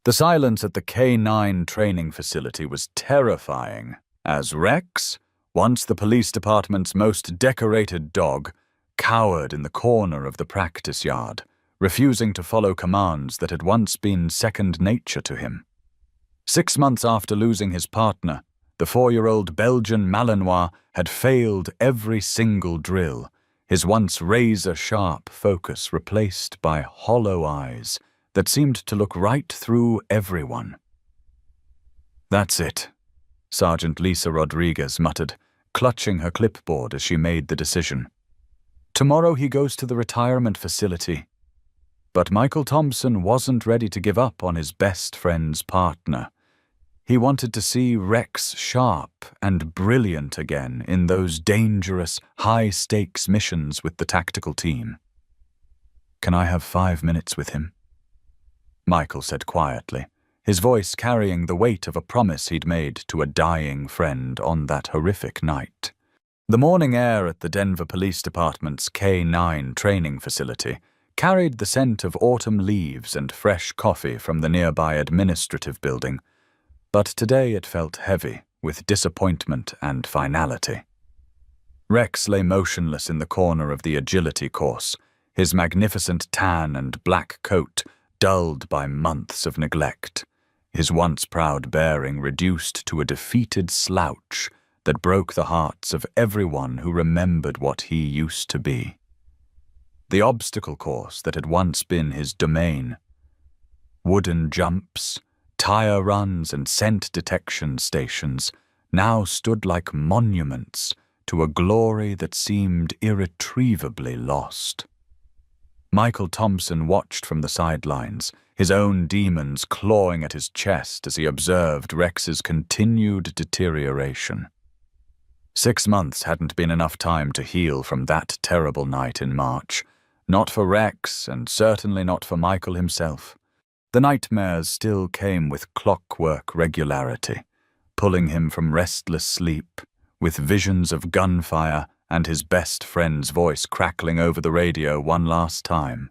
The silence at the K9 training facility was terrifying, as Rex, once the police department's most decorated dog, cowered in the corner of the practice yard, refusing to follow commands that had once been second nature to him. 6 months after losing his partner, the 4-year-old Belgian Malinois had failed every single drill, his once razor-sharp focus replaced by hollow eyes that seemed to look right through everyone. "That's it," Sergeant Lisa Rodriguez muttered, clutching her clipboard as she made the decision. "Tomorrow he goes to the retirement facility." But Michael Thompson wasn't ready to give up on his best friend's partner. He wanted to see Rex sharp and brilliant again in those dangerous, high-stakes missions with the tactical team. "Can I have 5 minutes with him?" Michael said quietly, his voice carrying the weight of a promise he'd made to a dying friend on that horrific night. The morning air at the Denver Police Department's K9 training facility carried the scent of autumn leaves and fresh coffee from the nearby administrative building, but today it felt heavy with disappointment and finality. Rex lay motionless in the corner of the agility course, his magnificent tan and black coat dulled by months of neglect, his once proud bearing reduced to a defeated slouch that broke the hearts of everyone who remembered what he used to be. The obstacle course that had once been his domain. Wooden jumps, tire runs, and scent detection stations now stood like monuments to a glory that seemed irretrievably lost. Michael Thompson watched from the sidelines, his own demons clawing at his chest as he observed Rex's continued deterioration. 6 months hadn't been enough time to heal from that terrible night in March, not for Rex and certainly not for Michael himself. The nightmares still came with clockwork regularity, pulling him from restless sleep, with visions of gunfire and his best friend's voice crackling over the radio one last time.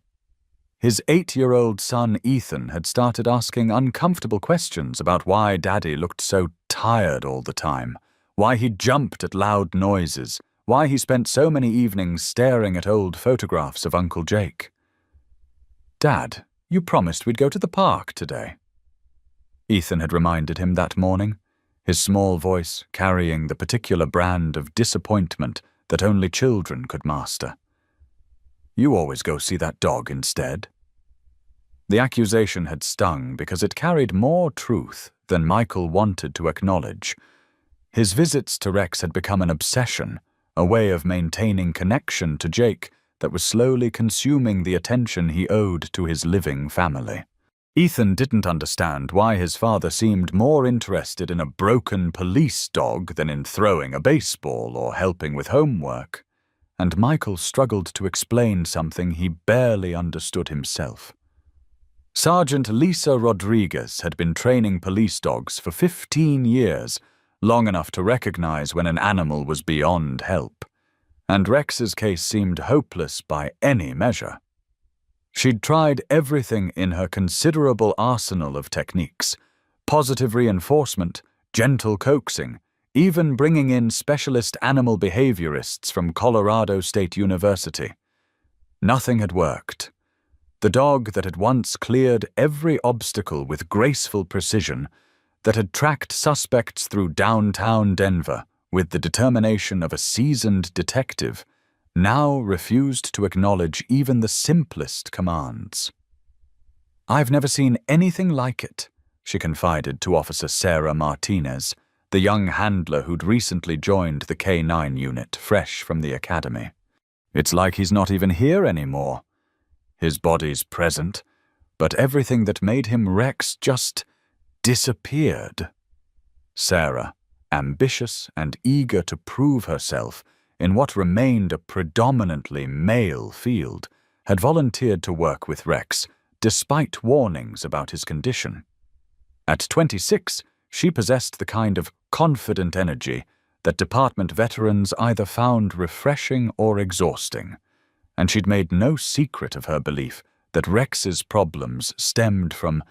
His 8-year-old son Ethan had started asking uncomfortable questions about why Daddy looked so tired all the time, why he jumped at loud noises, why he spent so many evenings staring at old photographs of Uncle Jake. "Dad, you promised we'd go to the park today," Ethan had reminded him that morning, his small voice carrying the particular brand of disappointment that only children could master. "You always go see that dog instead." The accusation had stung because it carried more truth than Michael wanted to acknowledge. His visits to Rex had become an obsession, a way of maintaining connection to Jake that was slowly consuming the attention he owed to his living family. Ethan didn't understand why his father seemed more interested in a broken police dog than in throwing a baseball or helping with homework, and Michael struggled to explain something he barely understood himself. Sergeant Lisa Rodriguez had been training police dogs for 15 years, long enough to recognize when an animal was beyond help, and Rex's case seemed hopeless by any measure. She'd tried everything in her considerable arsenal of techniques: positive reinforcement, gentle coaxing, even bringing in specialist animal behaviorists from Colorado State University. Nothing had worked. The dog that had once cleared every obstacle with graceful precision, that had tracked suspects through downtown Denver with the determination of a seasoned detective, now refused to acknowledge even the simplest commands. "I've never seen anything like it," she confided to Officer Sarah Martinez, the young handler who'd recently joined the K9 unit, fresh from the academy. "It's like he's not even here anymore. His body's present, but everything that made him Rex just disappeared." Sarah, ambitious and eager to prove herself in what remained a predominantly male field, had volunteered to work with Rex, despite warnings about his condition. At 26, she possessed the kind of confident energy that department veterans either found refreshing or exhausting, and she'd made no secret of her belief that Rex's problems stemmed from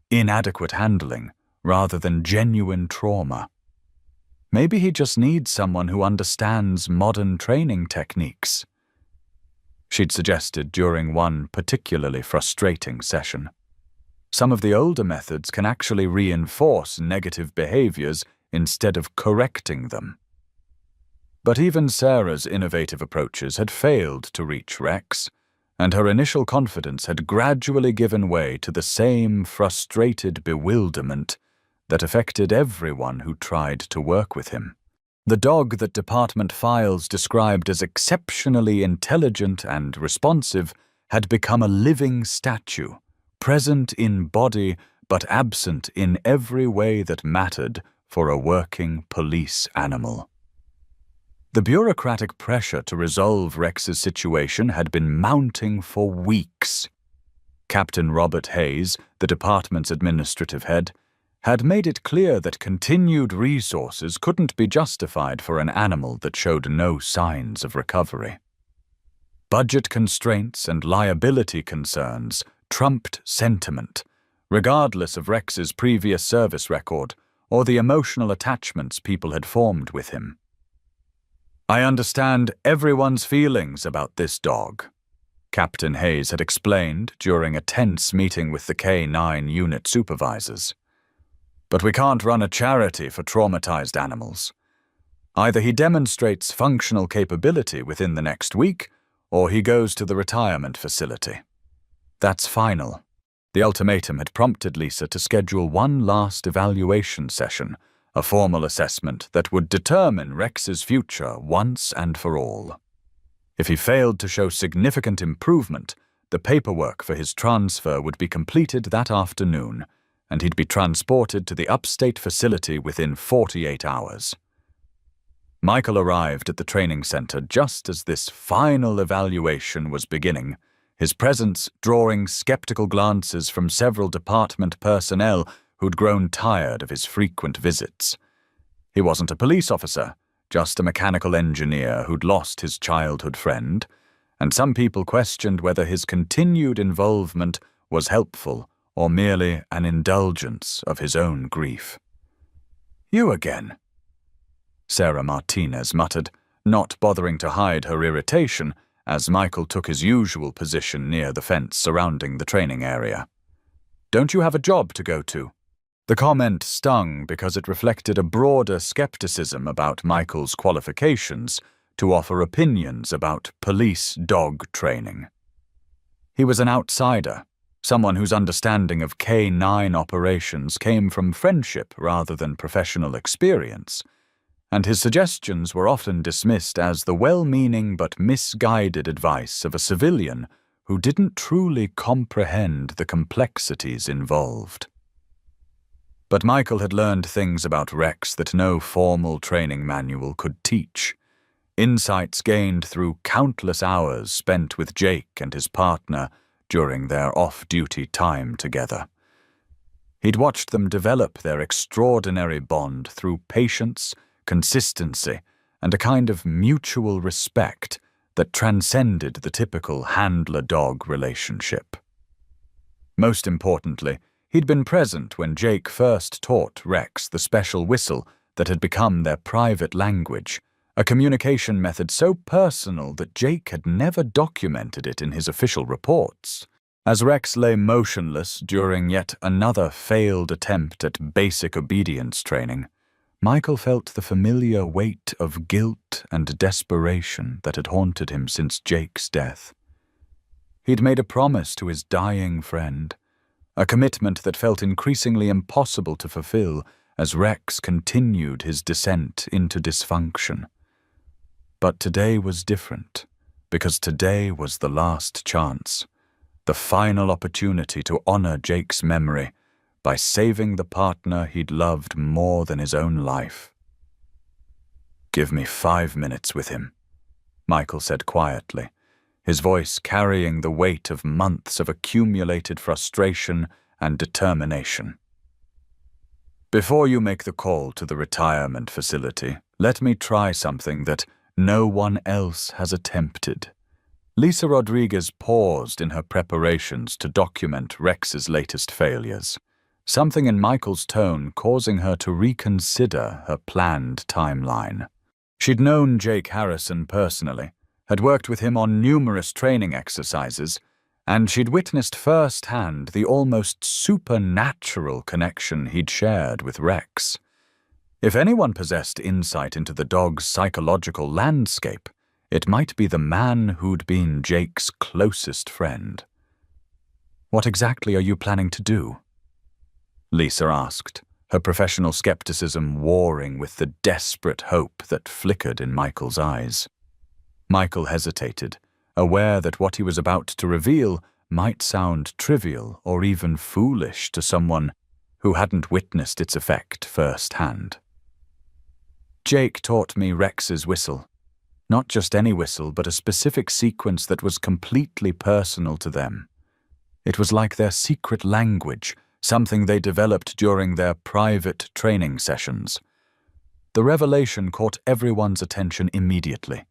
inadequate handling rather than genuine trauma. Maybe he just needs someone who understands modern training techniques, she'd suggested during one particularly frustrating session. Some of the older methods can actually reinforce negative behaviors instead of correcting them. But even Sarah's innovative approaches had failed to reach Rex, and her initial confidence had gradually given way to the same frustrated bewilderment that affected everyone who tried to work with him. The dog that department files described as exceptionally intelligent and responsive had become a living statue, present in body but absent in every way that mattered for a working police animal. The bureaucratic pressure to resolve Rex's situation had been mounting for weeks. Captain Robert Hayes, the department's administrative head, had made it clear that continued resources couldn't be justified for an animal that showed no signs of recovery. Budget constraints and liability concerns trumped sentiment, regardless of Rex's previous service record or the emotional attachments people had formed with him. "I understand everyone's feelings about this dog," Captain Hayes had explained during a tense meeting with the K-9 unit supervisors. "But we can't run a charity for traumatized animals. Either he demonstrates functional capability within the next week, or he goes to the retirement facility. That's final." The ultimatum had prompted Lisa to schedule one last evaluation session, a formal assessment that would determine Rex's future once and for all. If he failed to show significant improvement, the paperwork for his transfer would be completed that afternoon, and he'd be transported to the upstate facility within 48 hours. Michael arrived at the training center just as this final evaluation was beginning, his presence drawing skeptical glances from several department personnel who'd grown tired of his frequent visits. He wasn't a police officer, just a mechanical engineer who'd lost his childhood friend, and some people questioned whether his continued involvement was helpful or merely an indulgence of his own grief. "You again," Sarah Martinez muttered, not bothering to hide her irritation as Michael took his usual position near the fence surrounding the training area. "Don't you have a job to go to?" The comment stung because it reflected a broader skepticism about Michael's qualifications to offer opinions about police dog training. He was an outsider, someone whose understanding of K-9 operations came from friendship rather than professional experience, and his suggestions were often dismissed as the well-meaning but misguided advice of a civilian who didn't truly comprehend the complexities involved. But Michael had learned things about Rex that no formal training manual could teach, insights gained through countless hours spent with Jake and his partner during their off-duty time together. He'd watched them develop their extraordinary bond through patience, consistency, and a kind of mutual respect that transcended the typical handler-dog relationship. Most importantly, he'd been present when Jake first taught Rex the special whistle that had become their private language, a communication method so personal that Jake had never documented it in his official reports. As Rex lay motionless during yet another failed attempt at basic obedience training, Michael felt the familiar weight of guilt and desperation that had haunted him since Jake's death. He'd made a promise to his dying friend, a commitment that felt increasingly impossible to fulfill as Rex continued his descent into dysfunction. But today was different, because today was the last chance, the final opportunity to honor Jake's memory by saving the partner he'd loved more than his own life. "Give me 5 minutes with him," Michael said quietly, his voice carrying the weight of months of accumulated frustration and determination. "Before you make the call to the retirement facility, let me try something that no one else has attempted." Lisa Rodriguez paused in her preparations to document Rex's latest failures, something in Michael's tone causing her to reconsider her planned timeline. She'd known Jake Harrison personally, had worked with him on numerous training exercises, and she'd witnessed firsthand the almost supernatural connection he'd shared with Rex. If anyone possessed insight into the dog's psychological landscape, it might be the man who'd been Jake's closest friend. "What exactly are you planning to do?" Lisa asked, her professional skepticism warring with the desperate hope that flickered in Michael's eyes. Michael hesitated, aware that what he was about to reveal might sound trivial or even foolish to someone who hadn't witnessed its effect firsthand. "Jake taught me Rex's whistle. Not just any whistle, but a specific sequence that was completely personal to them. It was like their secret language, something they developed during their private training sessions." The revelation caught everyone's attention immediately.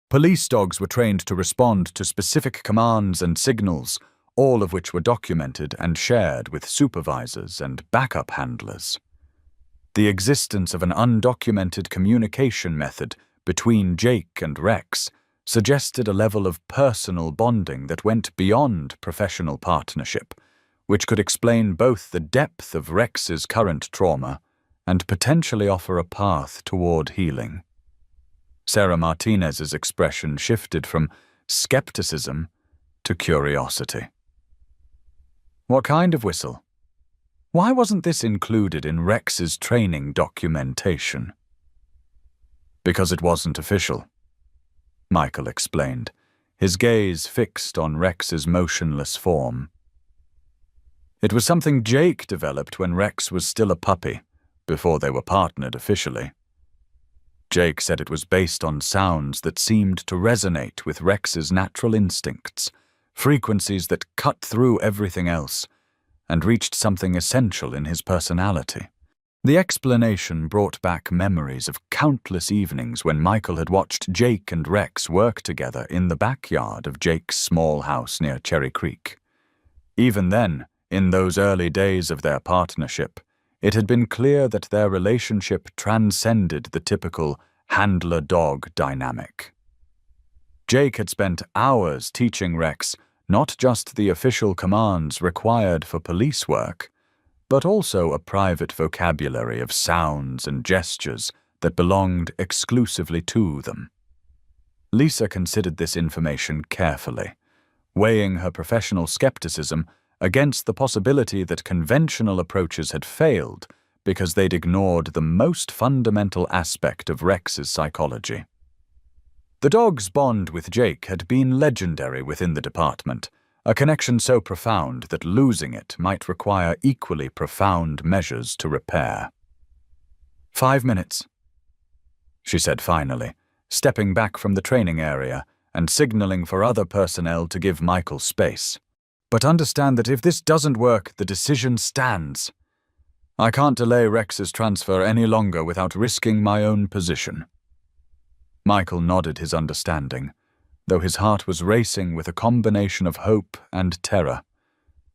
Police dogs were trained to respond to specific commands and signals, all of which were documented and shared with supervisors and backup handlers. The existence of an undocumented communication method between Jake and Rex suggested a level of personal bonding that went beyond professional partnership, which could explain both the depth of Rex's current trauma and potentially offer a path toward healing. Sarah Martinez's expression shifted from skepticism to curiosity. "What kind of whistle? Why wasn't this included in Rex's training documentation?" "Because it wasn't official," Michael explained, his gaze fixed on Rex's motionless form. "It was something Jake developed when Rex was still a puppy, before they were partnered officially. Jake said it was based on sounds that seemed to resonate with Rex's natural instincts, frequencies that cut through everything else, and reached something essential in his personality." The explanation brought back memories of countless evenings when Michael had watched Jake and Rex work together in the backyard of Jake's small house near Cherry Creek. Even then, in those early days of their partnership, it had been clear that their relationship transcended the typical handler-dog dynamic. Jake had spent hours teaching Rex not just the official commands required for police work, but also a private vocabulary of sounds and gestures that belonged exclusively to them. Lisa considered this information carefully, weighing her professional skepticism against the possibility that conventional approaches had failed because they'd ignored the most fundamental aspect of Rex's psychology. The dog's bond with Jake had been legendary within the department, a connection so profound that losing it might require equally profound measures to repair. 5 minutes, she said finally, stepping back from the training area and signaling for other personnel to give Michael space. "But understand that if this doesn't work, the decision stands. I can't delay Rex's transfer any longer without risking my own position." Michael nodded his understanding, though his heart was racing with a combination of hope and terror.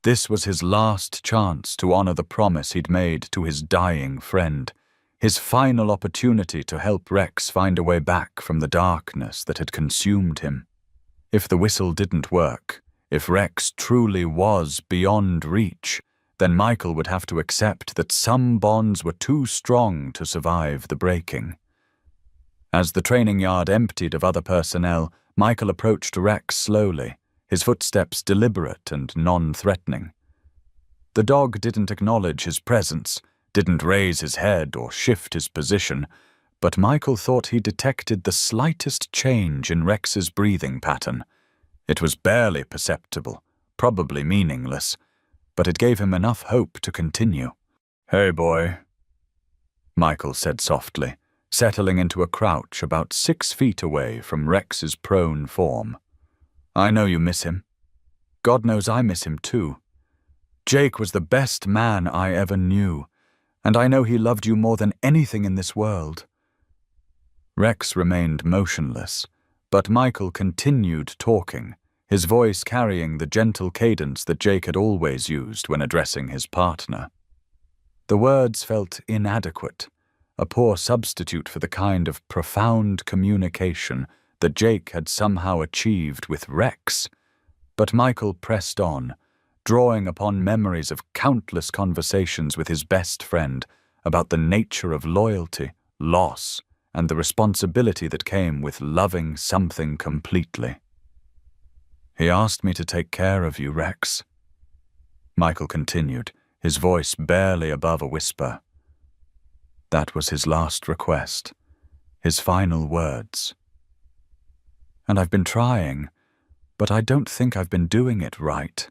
This was his last chance to honor the promise he'd made to his dying friend, his final opportunity to help Rex find a way back from the darkness that had consumed him. If the whistle didn't work, if Rex truly was beyond reach, then Michael would have to accept that some bonds were too strong to survive the breaking. As the training yard emptied of other personnel, Michael approached Rex slowly, his footsteps deliberate and non-threatening. The dog didn't acknowledge his presence, didn't raise his head or shift his position, but Michael thought he detected the slightest change in Rex's breathing pattern. It was barely perceptible, probably meaningless, but it gave him enough hope to continue. "Hey, boy," Michael said softly, settling into a crouch about 6 feet away from Rex's prone form. "I know you miss him. God knows I miss him too. Jake was the best man I ever knew, and I know he loved you more than anything in this world." Rex remained motionless, but Michael continued talking, his voice carrying the gentle cadence that Jake had always used when addressing his partner. The words felt inadequate, a poor substitute for the kind of profound communication that Jake had somehow achieved with Rex. But Michael pressed on, drawing upon memories of countless conversations with his best friend about the nature of loyalty, loss, and the responsibility that came with loving something completely. "He asked me to take care of you, Rex," Michael continued, his voice barely above a whisper. That was his last request, his final words. "And I've been trying, but I don't think I've been doing it right.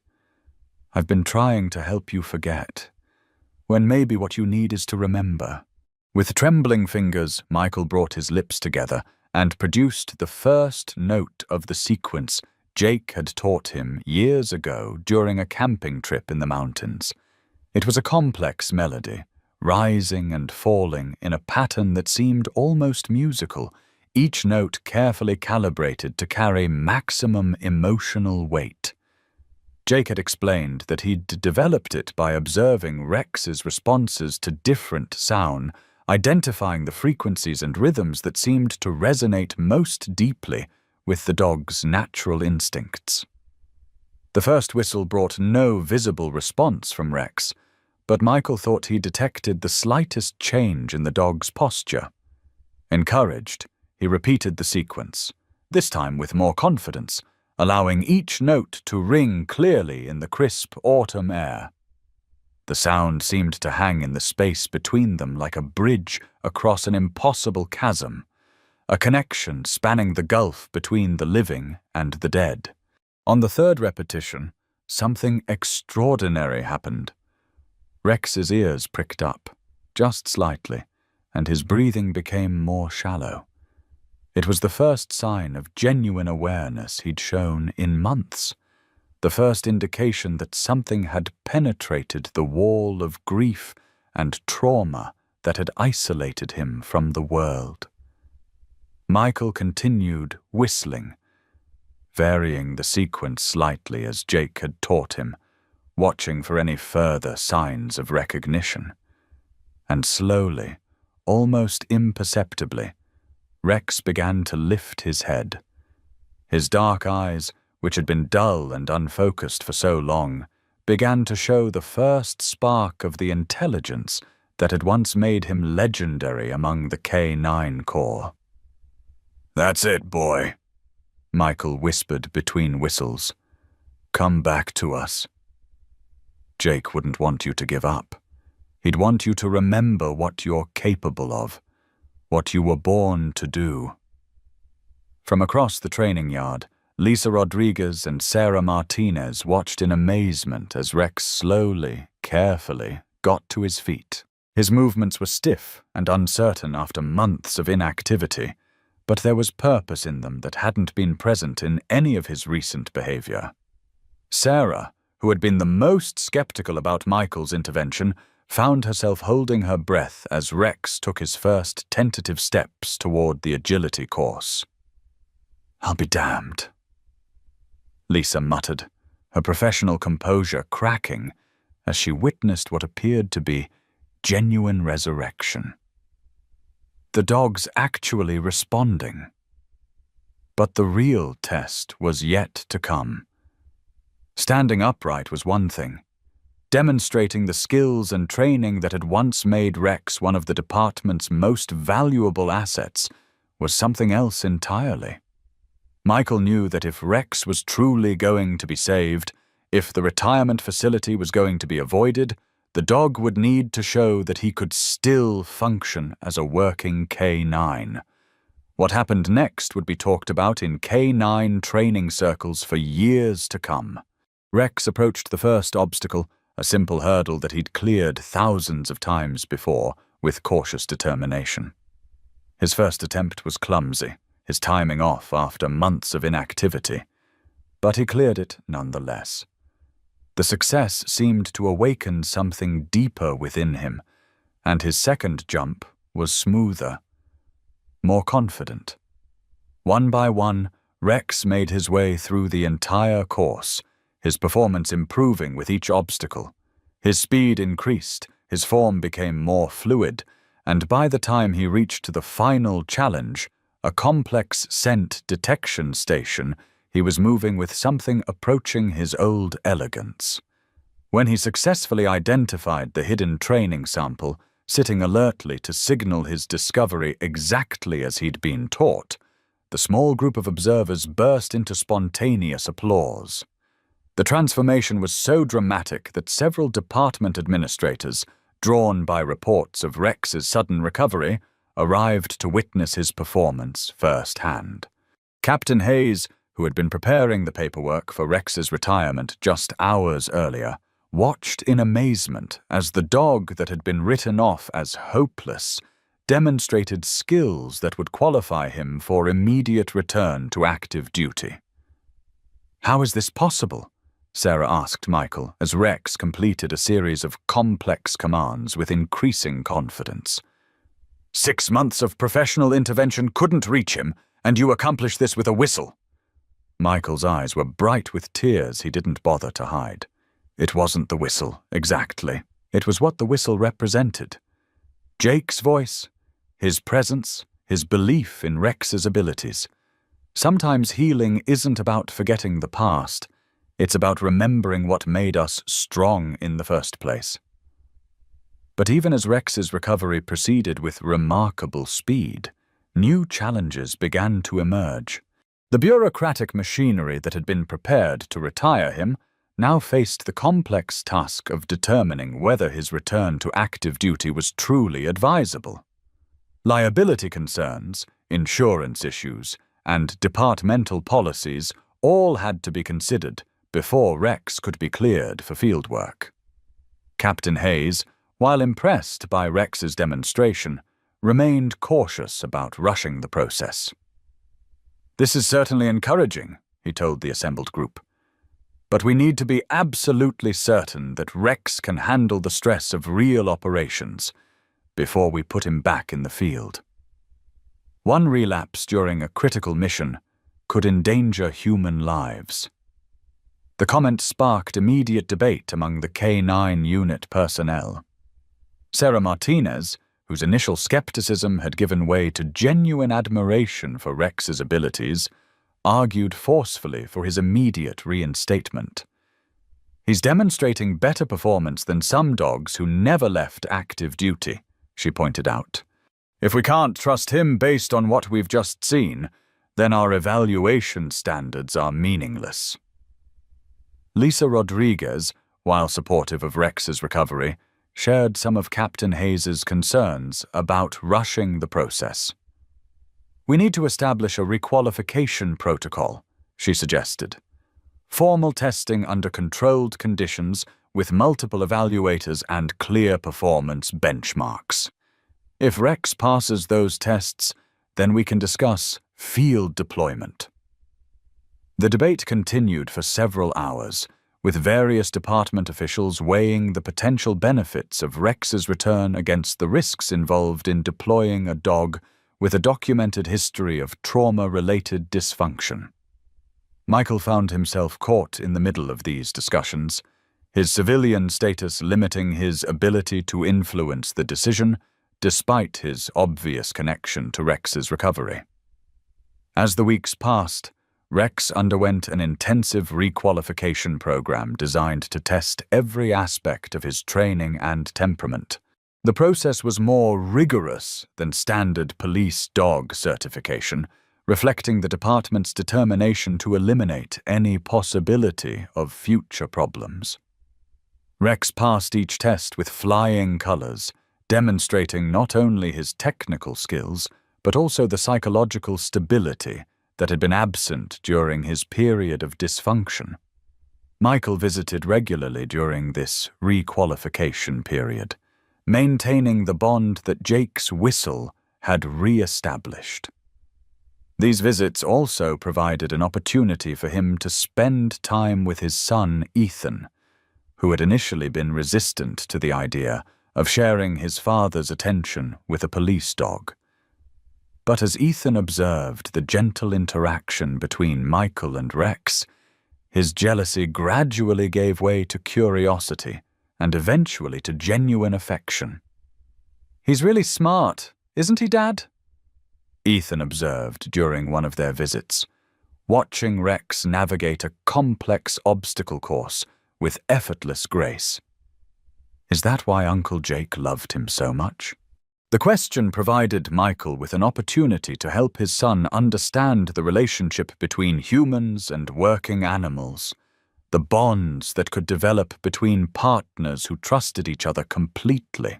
I've been trying to help you forget, when maybe what you need is to remember." With trembling fingers, Michael brought his lips together and produced the first note of the sequence Jake had taught him years ago during a camping trip in the mountains. It was a complex melody, rising and falling in a pattern that seemed almost musical, each note carefully calibrated to carry maximum emotional weight. Jake had explained that he'd developed it by observing Rex's responses to different sound, identifying the frequencies and rhythms that seemed to resonate most deeply with the dog's natural instincts. The first whistle brought no visible response from Rex, but Michael thought he detected the slightest change in the dog's posture. Encouraged, he repeated the sequence, this time with more confidence, allowing each note to ring clearly in the crisp autumn air. The sound seemed to hang in the space between them like a bridge across an impossible chasm, a connection spanning the gulf between the living and the dead. On the third repetition, something extraordinary happened. Rex's ears pricked up, just slightly, and his breathing became more shallow. It was the first sign of genuine awareness he'd shown in months, the first indication that something had penetrated the wall of grief and trauma that had isolated him from the world. Michael continued whistling, varying the sequence slightly as Jake had taught him, watching for any further signs of recognition. And slowly, almost imperceptibly, Rex began to lift his head. His dark eyes, which had been dull and unfocused for so long, began to show the first spark of the intelligence that had once made him legendary among the K9 Corps. "That's it, boy," Michael whispered between whistles. "Come back to us." Jake wouldn't want you to give up. He'd want you to remember what you're capable of, what you were born to do. From across the training yard, Lisa Rodriguez and Sarah Martinez watched in amazement as Rex slowly, carefully got to his feet. His movements were stiff and uncertain after months of inactivity, but there was purpose in them that hadn't been present in any of his recent behavior. Sarah, who had been the most skeptical about Michael's intervention, found herself holding her breath as Rex took his first tentative steps toward the agility course. "I'll be damned," Lisa muttered, her professional composure cracking as she witnessed what appeared to be genuine resurrection. The dog's actually responding. But the real test was yet to come. Standing upright was one thing. Demonstrating the skills and training that had once made Rex one of the department's most valuable assets was something else entirely. Michael knew that if Rex was truly going to be saved, if the retirement facility was going to be avoided, the dog would need to show that he could still function as a working K9. What happened next would be talked about in K9 training circles for years to come. Rex approached the first obstacle, a simple hurdle that he'd cleared thousands of times before, with cautious determination. His first attempt was clumsy, his timing off after months of inactivity, but he cleared it nonetheless. The success seemed to awaken something deeper within him, and his second jump was smoother, more confident. One by one, Rex made his way through the entire course, his performance improving with each obstacle. His speed increased, his form became more fluid, and by the time he reached the final challenge, a complex scent detection station, he was moving with something approaching his old elegance. When he successfully identified the hidden training sample, sitting alertly to signal his discovery exactly as he'd been taught, the small group of observers burst into spontaneous applause. The transformation was so dramatic that several department administrators, drawn by reports of Rex's sudden recovery, arrived to witness his performance firsthand. Captain Hayes, who had been preparing the paperwork for Rex's retirement just hours earlier, watched in amazement as the dog that had been written off as hopeless demonstrated skills that would qualify him for immediate return to active duty. "How is this possible?" Sarah asked Michael as Rex completed a series of complex commands with increasing confidence. 6 months of professional intervention couldn't reach him, and you accomplished this with a whistle." Michael's eyes were bright with tears he didn't bother to hide. It wasn't the whistle, exactly. It was what the whistle represented. Jake's voice, his presence, his belief in Rex's abilities. Sometimes healing isn't about forgetting the past. It's about remembering what made us strong in the first place. But even as Rex's recovery proceeded with remarkable speed, new challenges began to emerge. The bureaucratic machinery that had been prepared to retire him now faced the complex task of determining whether his return to active duty was truly advisable. Liability concerns, insurance issues, and departmental policies all had to be considered before Rex could be cleared for fieldwork. Captain Hayes, while impressed by Rex's demonstration, remained cautious about rushing the process. "This is certainly encouraging," he told the assembled group. "But we need to be absolutely certain that Rex can handle the stress of real operations before we put him back in the field. One relapse during a critical mission could endanger human lives." The comment sparked immediate debate among the K-9 unit personnel. Sarah Martinez, whose initial skepticism had given way to genuine admiration for Rex's abilities, argued forcefully for his immediate reinstatement. "He's demonstrating better performance than some dogs who never left active duty," she pointed out. "If we can't trust him based on what we've just seen, then our evaluation standards are meaningless." Lisa Rodriguez, while supportive of Rex's recovery, shared some of Captain Hayes's concerns about rushing the process. "We need to establish a requalification protocol," she suggested. "Formal testing under controlled conditions with multiple evaluators and clear performance benchmarks. If Rex passes those tests, then we can discuss field deployment." The debate continued for several hours, with various department officials weighing the potential benefits of Rex's return against the risks involved in deploying a dog with a documented history of trauma-related dysfunction. Michael found himself caught in the middle of these discussions, his civilian status limiting his ability to influence the decision, despite his obvious connection to Rex's recovery. As the weeks passed, Rex underwent an intensive requalification program designed to test every aspect of his training and temperament. The process was more rigorous than standard police dog certification, reflecting the department's determination to eliminate any possibility of future problems. Rex passed each test with flying colors, demonstrating not only his technical skills, but also the psychological stability that had been absent during his period of dysfunction. Michael visited regularly during this requalification period, maintaining the bond that Jake's whistle had re-established. These visits also provided an opportunity for him to spend time with his son, Ethan, who had initially been resistant to the idea of sharing his father's attention with a police dog. But as Ethan observed the gentle interaction between Michael and Rex, his jealousy gradually gave way to curiosity and eventually to genuine affection. "He's really smart, isn't he, Dad?" Ethan observed during one of their visits, watching Rex navigate a complex obstacle course with effortless grace. Is that why Uncle Jake loved him so much? The question provided Michael with an opportunity to help his son understand the relationship between humans and working animals, the bonds that could develop between partners who trusted each other completely.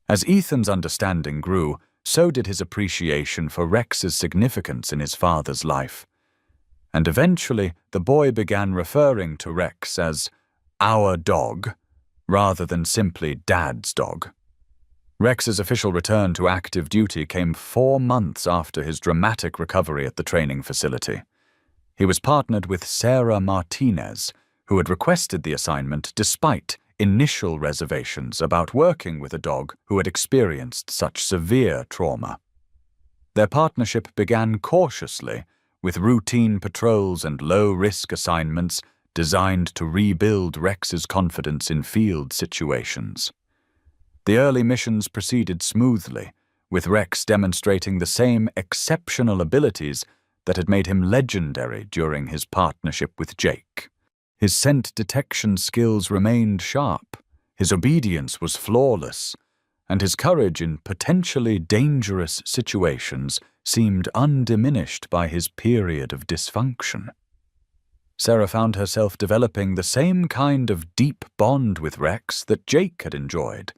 As Ethan's understanding grew, so did his appreciation for Rex's significance in his father's life. And eventually, the boy began referring to Rex as our dog, rather than simply Dad's dog. Rex's official return to active duty came 4 months after his dramatic recovery at the training facility. He was partnered with Sarah Martinez, who had requested the assignment despite initial reservations about working with a dog who had experienced such severe trauma. Their partnership began cautiously, with routine patrols and low-risk assignments designed to rebuild Rex's confidence in field situations. The early missions proceeded smoothly, with Rex demonstrating the same exceptional abilities that had made him legendary during his partnership with Jake. His scent detection skills remained sharp, his obedience was flawless, and his courage in potentially dangerous situations seemed undiminished by his period of dysfunction. Sarah found herself developing the same kind of deep bond with Rex that Jake had enjoyed,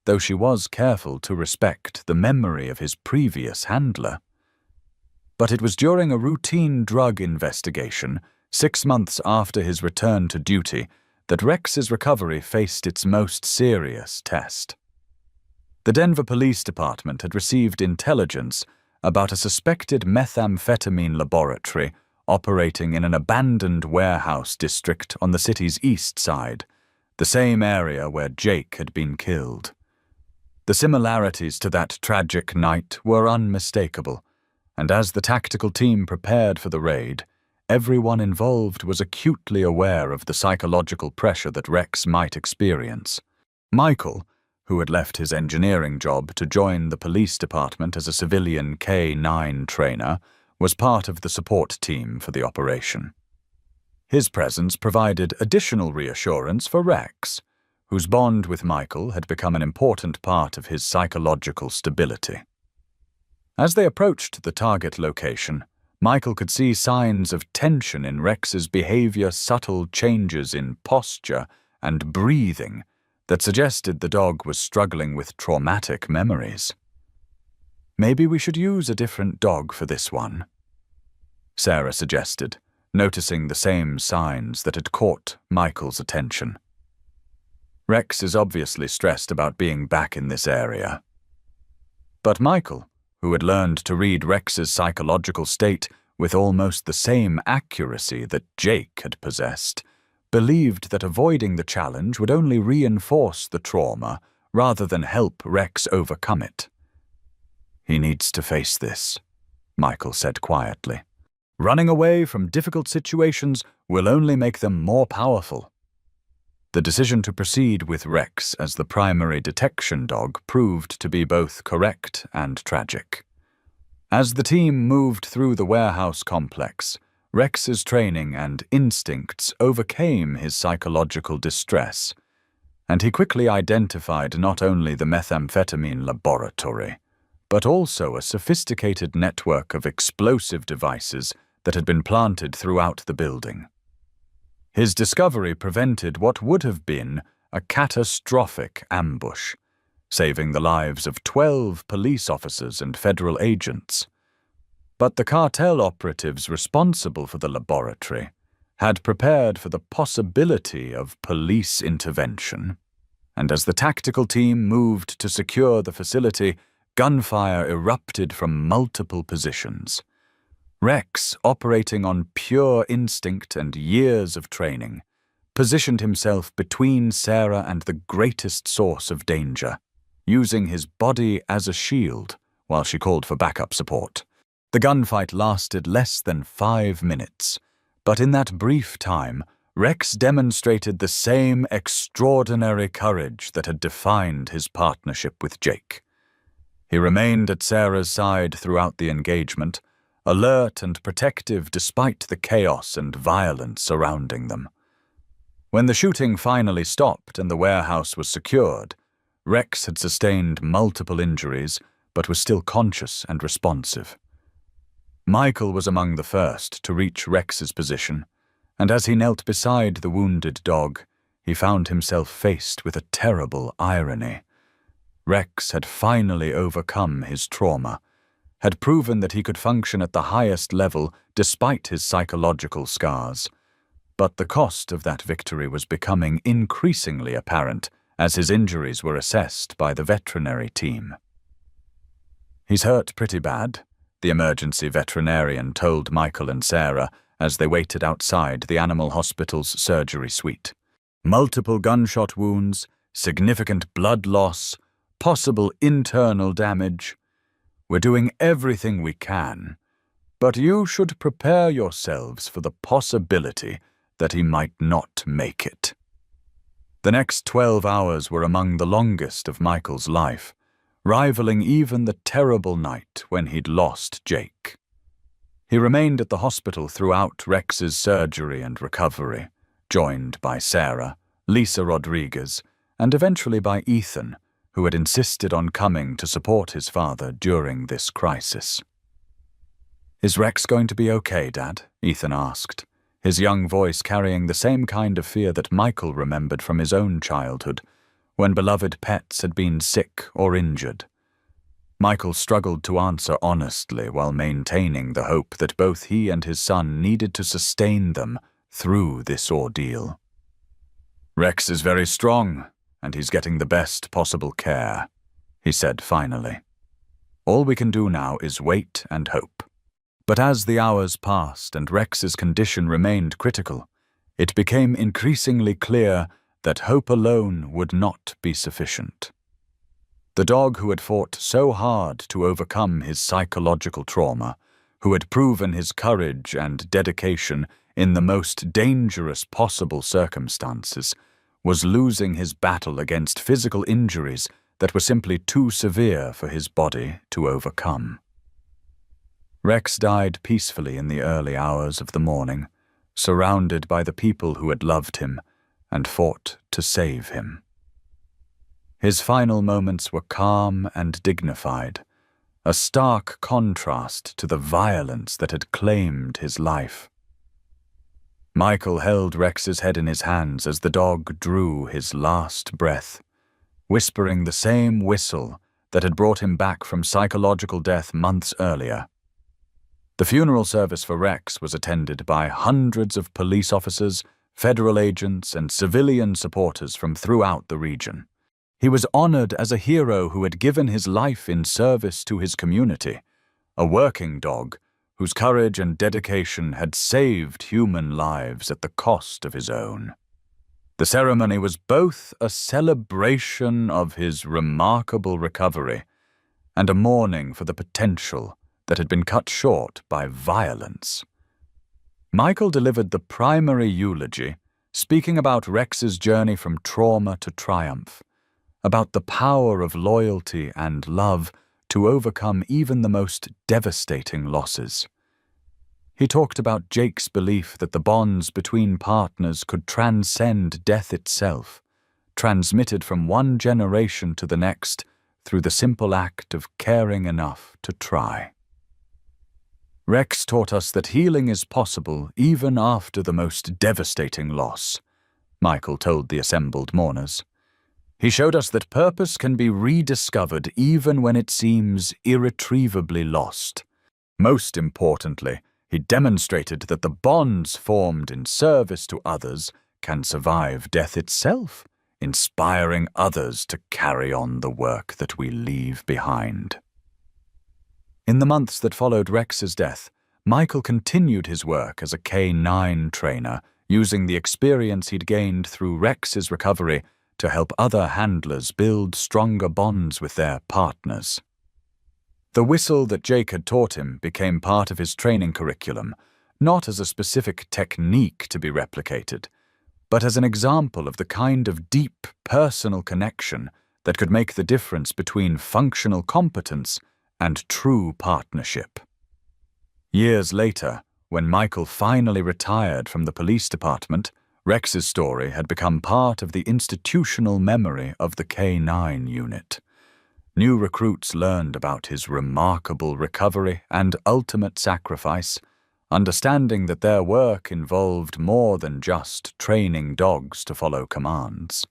though she was careful to respect the memory of his previous handler. But it was during a routine drug investigation, 6 months after his return to duty, that Rex's recovery faced its most serious test. The Denver Police Department had received intelligence about a suspected methamphetamine laboratory operating in an abandoned warehouse district on the city's east side, the same area where Jake had been killed. The similarities to that tragic night were unmistakable, and as the tactical team prepared for the raid, everyone involved was acutely aware of the psychological pressure that Rex might experience. Michael, who had left his engineering job to join the police department as a civilian K-9 trainer, was part of the support team for the operation. His presence provided additional reassurance for Rex, whose bond with Michael had become an important part of his psychological stability. As they approached the target location, Michael could see signs of tension in Rex's behavior, subtle changes in posture and breathing that suggested the dog was struggling with traumatic memories. "Maybe we should use a different dog for this one," Sarah suggested, noticing the same signs that had caught Michael's attention. Rex is obviously stressed about being back in this area. But Michael, who had learned to read Rex's psychological state with almost the same accuracy that Jake had possessed, believed that avoiding the challenge would only reinforce the trauma rather than help Rex overcome it. "He needs to face this," Michael said quietly. "Running away from difficult situations will only make them more powerful." The decision to proceed with Rex as the primary detection dog proved to be both correct and tragic. As the team moved through the warehouse complex, Rex's training and instincts overcame his psychological distress, and he quickly identified not only the methamphetamine laboratory, but also a sophisticated network of explosive devices that had been planted throughout the building. His discovery prevented what would have been a catastrophic ambush, saving the lives of 12 police officers and federal agents. But the cartel operatives responsible for the laboratory had prepared for the possibility of police intervention, and as the tactical team moved to secure the facility, gunfire erupted from multiple positions. Rex, operating on pure instinct and years of training, positioned himself between Sarah and the greatest source of danger, using his body as a shield while she called for backup support. The gunfight lasted less than 5 minutes, but in that brief time, Rex demonstrated the same extraordinary courage that had defined his partnership with Jake. He remained at Sarah's side throughout the engagement, alert and protective despite the chaos and violence surrounding them. When the shooting finally stopped and the warehouse was secured, Rex had sustained multiple injuries but was still conscious and responsive. Michael was among the first to reach Rex's position, and as he knelt beside the wounded dog, he found himself faced with a terrible irony. Rex had finally overcome his trauma, had proven that he could function at the highest level despite his psychological scars. But the cost of that victory was becoming increasingly apparent as his injuries were assessed by the veterinary team. "He's hurt pretty bad," the emergency veterinarian told Michael and Sarah as they waited outside the animal hospital's surgery suite. "Multiple gunshot wounds, significant blood loss, possible internal damage. We're doing everything we can, but you should prepare yourselves for the possibility that he might not make it." The next 12 hours were among the longest of Michael's life, rivaling even the terrible night when he'd lost Jake. He remained at the hospital throughout Rex's surgery and recovery, joined by Sarah, Lisa Rodriguez, and eventually by Ethan, who had insisted on coming to support his father during this crisis. "Is Rex going to be okay, Dad?" Ethan asked, his young voice carrying the same kind of fear that Michael remembered from his own childhood, when beloved pets had been sick or injured. Michael struggled to answer honestly while maintaining the hope that both he and his son needed to sustain them through this ordeal. "Rex is very strong, and he's getting the best possible care," he said finally. "All we can do now is wait and hope." But as the hours passed and Rex's condition remained critical, it became increasingly clear that hope alone would not be sufficient. The dog who had fought so hard to overcome his psychological trauma, who had proven his courage and dedication in the most dangerous possible circumstances, was losing his battle against physical injuries that were simply too severe for his body to overcome. Rex died peacefully in the early hours of the morning, surrounded by the people who had loved him and fought to save him. His final moments were calm and dignified, a stark contrast to the violence that had claimed his life. Michael held Rex's head in his hands as the dog drew his last breath, whispering the same whistle that had brought him back from psychological death months earlier. The funeral service for Rex was attended by hundreds of police officers, federal agents, and civilian supporters from throughout the region. He was honored as a hero who had given his life in service to his community, a working dog whose courage and dedication had saved human lives at the cost of his own. The ceremony was both a celebration of his remarkable recovery and a mourning for the potential that had been cut short by violence. Michael delivered the primary eulogy, speaking about Rex's journey from trauma to triumph, about the power of loyalty and love to overcome even the most devastating losses. He talked about Jake's belief that the bonds between partners could transcend death itself, transmitted from one generation to the next through the simple act of caring enough to try. Rex taught us that healing is possible even after the most devastating loss, Michael told the assembled mourners. He showed us that purpose can be rediscovered even when it seems irretrievably lost. Most importantly, he demonstrated that the bonds formed in service to others can survive death itself, inspiring others to carry on the work that we leave behind. In the months that followed Rex's death, Michael continued his work as a K9 trainer, using the experience he'd gained through Rex's recovery to help other handlers build stronger bonds with their partners. The whistle that Jake had taught him became part of his training curriculum, not as a specific technique to be replicated, but as an example of the kind of deep personal connection that could make the difference between functional competence and true partnership. Years later, when Michael finally retired from the police department, Rex's story had become part of the institutional memory of the K9 unit. New recruits learned about his remarkable recovery and ultimate sacrifice, understanding that their work involved more than just training dogs to follow commands.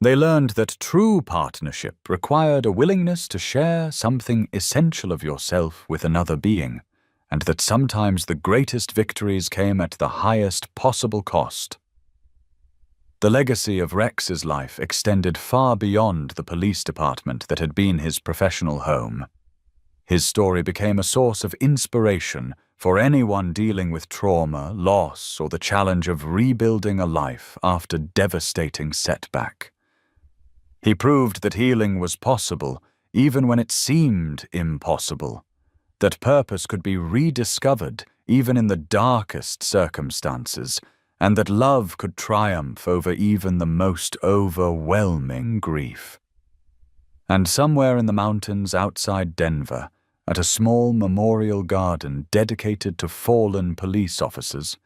They learned that true partnership required a willingness to share something essential of yourself with another being, and that sometimes the greatest victories came at the highest possible cost. The legacy of Rex's life extended far beyond the police department that had been his professional home. His story became a source of inspiration for anyone dealing with trauma, loss, or the challenge of rebuilding a life after devastating setback. He proved that healing was possible even when it seemed impossible, that purpose could be rediscovered even in the darkest circumstances, and that love could triumph over even the most overwhelming grief. And somewhere in the mountains outside Denver, at a small memorial garden dedicated to fallen police officers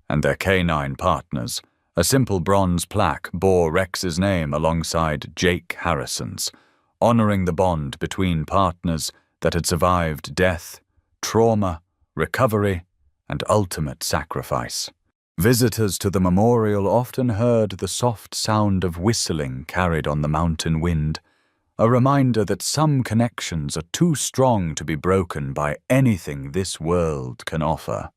and their canine partners, a simple bronze plaque bore Rex's name alongside Jake Harrison's, honoring the bond between partners that had survived death, trauma, recovery, and ultimate sacrifice. Visitors to the memorial often heard the soft sound of whistling carried on the mountain wind, a reminder that some connections are too strong to be broken by anything this world can offer.